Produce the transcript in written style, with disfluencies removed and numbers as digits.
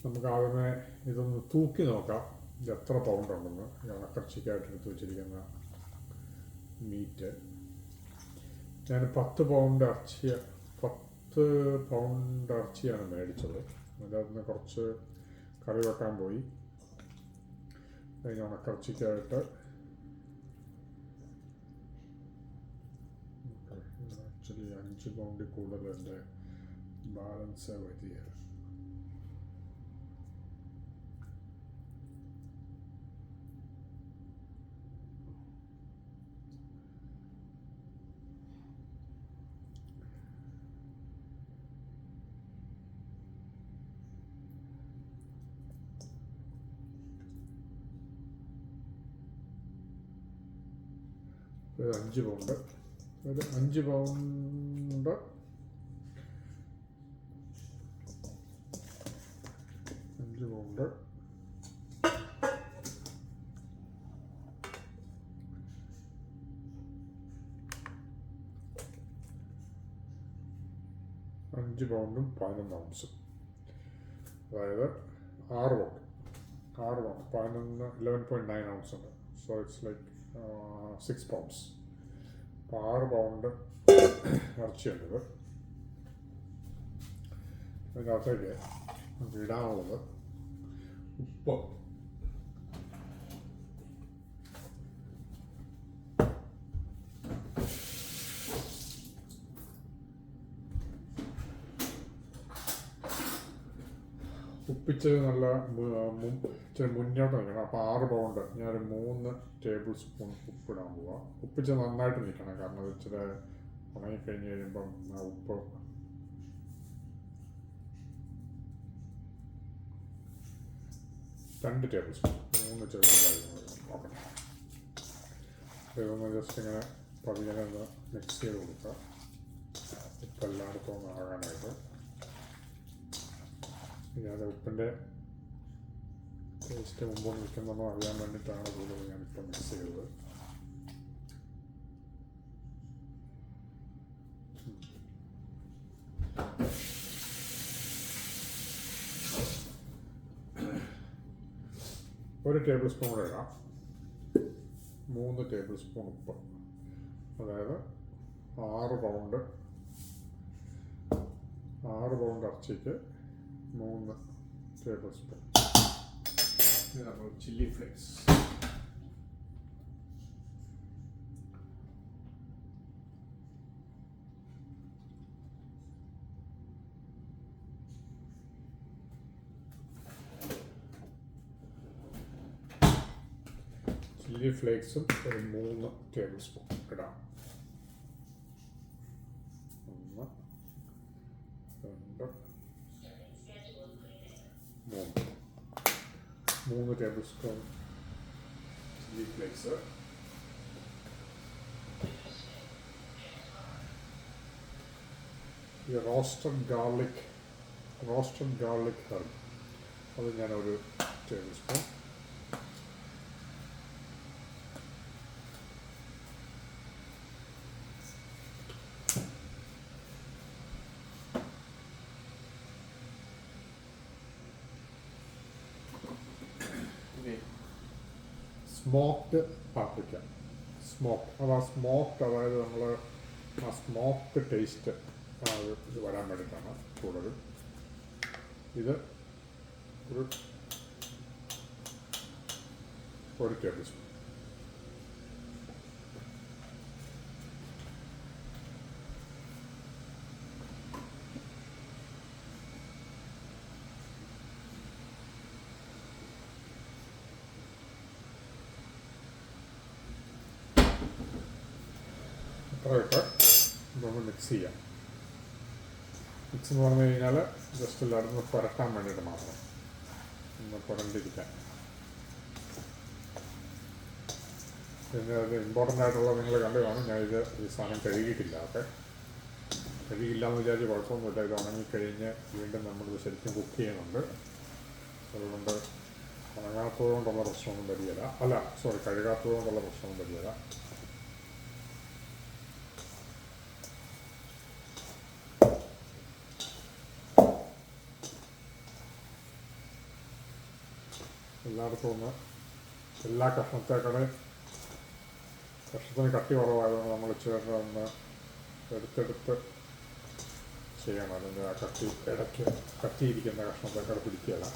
നമുക്ക് ആദ്യമേ ഇതൊന്ന് തൂക്കി നോക്കാം, ഇത് എത്ര പൗണ്ട് ഉണ്ടെന്ന്. ഈ ഉണക്കച്ചിക്കായിട്ട് എടുത്ത് വെച്ചിരിക്കുന്ന മീറ്റ് ഞാൻ 10 പൗണ്ട് ഇറച്ചിയാണ് മേടിച്ചത്. അതിനകത്ത് കുറച്ച് കറി വെക്കാൻ പോയി. അതിന് ഉണക്കച്ചിക്കായിട്ട് ആക്ച്വലി 5 പൗണ്ടിൽ കൂടുതൽ എൻ്റെ ബാലൻസ് വരികയാണ്. ഒരു 5 പൗണ്ട്, ഒരു 5 പൗണ്ട് 5 പൗണ്ട് 5 പൗണ്ടും 11 ഔൺസും, അതായത് 6 പൗണ്ട് 11.9 ഔൺസ് ഉണ്ട്. So it's like 6 pounds. അപ്പോൾ 6 പൗണ്ട് ഇറച്ചിയുണ്ട്. അതിനകത്തേക്ക് നമുക്ക് ഇടാനുള്ളത് ഉപ്പ്, ഉപ്പിച്ചത് നല്ല ഇച്ചിരി മുന്നോട്ട് നിൽക്കണം. അപ്പോൾ 6 പൗണ്ട് ഞാനൊരു 3 ടേബിൾ സ്പൂൺ ഉപ്പിടാൻ പോവാം. ഉപ്പിച്ച് നന്നായിട്ട് നിൽക്കണം, കാരണം അത് ഇച്ചിരി ഉണങ്ങിക്കഴിഞ്ഞ് കഴിയുമ്പം ആ ഉപ്പ് രണ്ട് ടേബിൾ സ്പൂൺ 3 ചെറുതായി നോക്കണം. ഇതൊന്ന് ജസ്റ്റ് ഇങ്ങനെ പതിനെ ഒന്ന് മിക്സ് ചെയ്ത് കൊടുക്കുക, ഉപ്പ് എല്ലായിടത്തും ഒന്ന് ആകാനായിട്ട്. ഞാൻ ഉപ്പിൻ്റെ ടേസ്റ്റ് മുമ്പോട്ട് നിൽക്കുന്നതെന്ന് അറിയാൻ വേണ്ടിയിട്ടാണ് കൂടുതൽ ഞാനിപ്പോൾ മിക്സ് ചെയ്തത്. ഒരു ടേബിൾ സ്പൂൺ കൂടെ ഇടാം. 3 ടേബിൾ സ്പൂൺ ഉപ്പ്, അതായത് 6 പൗണ്ട് ഇറച്ചിക്ക് 3 ടേബിൾ സ്പൂൺ. ഇത് നമ്മൾ ചില്ലി ഫ്ലേക്സ്, ചില്ലി ഫ്ലേക്സും ഒരു 3 ടേബിൾ സ്പൂൺ ഇടാം. 1, 2, 3 ടേബിൾ സ്പൂൺ ചില്ലി ഫ്ലേക്സ്. ഈ റോസ്റ്റഡ് ഗാർലിക് ഹെർബ്, അത് ഞാനൊരു ടേബിൾ സ്പൂൺ. സ്മോക്ക്ഡ് പാപ്രിക്ക, അതായത് നമ്മൾ ആ സ്മോക്ക് ടേസ്റ്റ് ഇത് വരാൻ വേണ്ടിയിട്ടാണ് കൂടുതലും. ഇത് ഒരു ടേബിൾ സ്പൂൺ. അത്രയൊക്കെ നമ്മൾ മിക്സ് ചെയ്യാം. മിക്സ് എന്ന് പറഞ്ഞു കഴിഞ്ഞാൽ ജസ്റ്റ് എല്ലായിടത്തും പുരട്ടാൻ വേണ്ടിയിട്ട് മാത്രം, ഒന്ന് പുരണ്ടിരിക്കാൻ. പിന്നെ അത് ഇമ്പോർട്ടൻ്റ് ആയിട്ടുള്ളത് നിങ്ങൾ കണ്ടു കാണും. ഞാനിത് ഈ സാധനം കഴുകിയിട്ടില്ല. കഴുകിയില്ല എന്ന് വിചാരിച്ച് കുഴപ്പമൊന്നുമില്ല. ഇത് ഉണങ്ങിക്കഴിഞ്ഞ് വീണ്ടും നമ്മളിത് ശരിക്കും കുക്ക് ചെയ്യുന്നുണ്ട്. അതുകൊണ്ട് ഉണങ്ങാത്തത് കൊണ്ടുള്ള പ്രശ്നമൊന്നും വരികയില്ല. കഴുകാത്തത് കൊണ്ടുള്ള പ്രശ്നമൊന്നും വരികയില്ല. എല്ലായിടത്തും ഒന്ന് എല്ലാ കഷ്ണത്തിന് കട്ടി കുറവായതുകൊണ്ട് നമ്മൾ ചേർന്ന് ഒന്ന് എടുത്തെടുത്ത് ചെയ്യണം. അതിൻ്റെ ആ കട്ടിയിരിക്കുന്ന കഷ്ണത്തേക്കാൾ പിടിക്കുകയില്ല.